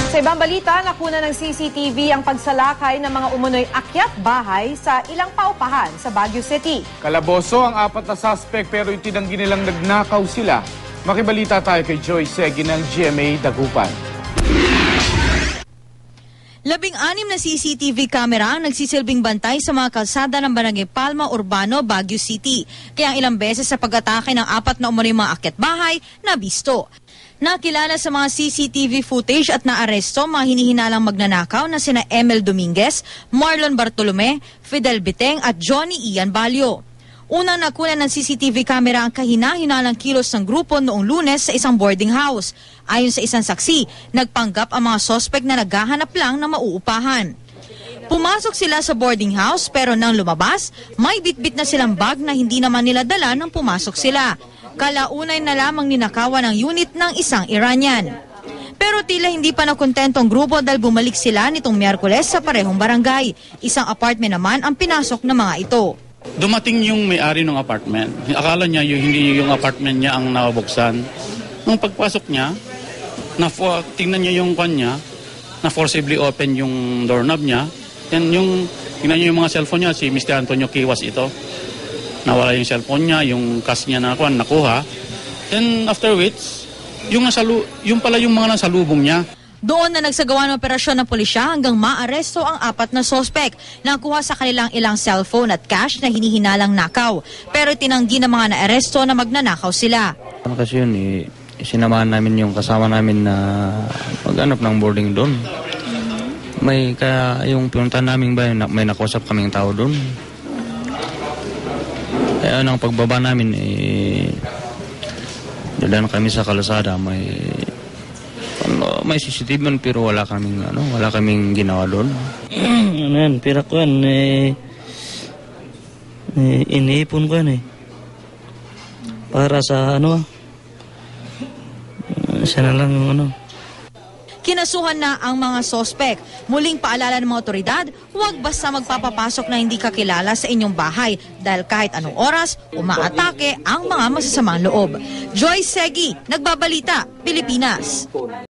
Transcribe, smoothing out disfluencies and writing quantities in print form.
Sa ibang balita, nakuna ng CCTV ang pagsalakay ng mga umunoy akyat bahay sa ilang paupahan sa Baguio City. Kalaboso ang 4 na suspect pero itinanggi nilang nagnakaw sila. Makibalita tayo kay Joy Segi ng GMA Dagupan. 16 na CCTV camera ang nagsisilbing bantay sa mga kalsada ng Barangay Palma Urbano, Baguio City. Kaya ang ilang beses sa pag-atake ng 4 na umunoy mga akyat bahay nabisto. Nakilala sa mga CCTV footage at naaresto mga hinihinalang magnanakaw na sina Emel Dominguez, Marlon Bartolome, Fidel Biteng at Johnny Ian Balyo. Unang nakuna ng CCTV camera ang kahina-hinalang kilos ng grupo noong Lunes sa isang boarding house. Ayon sa isang saksi, nagpanggap ang mga sospek na naghahanap lang ng mauupahan. Pumasok sila sa boarding house pero nang lumabas, may bitbit na silang bag na hindi naman nila dala nang pumasok sila. Kalaunay na lamang ninakawan ang unit ng isang Iranian. Pero tila hindi pa nakontento ang grupo dahil bumalik sila nitong Miyerkules sa parehong barangay. Isang apartment naman ang pinasok ng mga ito. Dumating yung may-ari ng apartment. Akala niya hindi yung apartment niya ang nabuksan. Nung pagpasok niya, tingnan niya yung kanya, na forcibly open yung doorknob niya. Yan tingnan niyo yung mga cellphone niya, si Mr. Antonio Kiwas ito. Nawala yung cellphone niya, yung cash niya nakuha. Then after which, yung pala yung mga nasalubong niya. Doon na nagsagawa ng operasyon ng pulisya hanggang maaresto ang 4 na sospek. Nakuha sa kanilang ilang cellphone at cash na hinihinalang nakaw. Pero tinanggi ng mga naaresto na magnanakaw sila. Kasi yun, sinamahan namin yung kasama namin na maghanap ng boarding doon. Kaya yung pinuntahan namin may nakusap kaming tao doon. Kaya nang pagbaba namin, dadaan kami sa kalsada, may CCTV man pero wala kaming ginawa doon. Pira ko yan, iniipon ko yan para sa siya na lang yung Kinasuhan na ang mga sospek. Muling paalala ng mga otoridad, huwag basta magpapapasok na hindi kakilala sa inyong bahay dahil kahit anong oras, umaatake ang mga masasamang loob. Joy Segi, Nagbabalita, Pilipinas.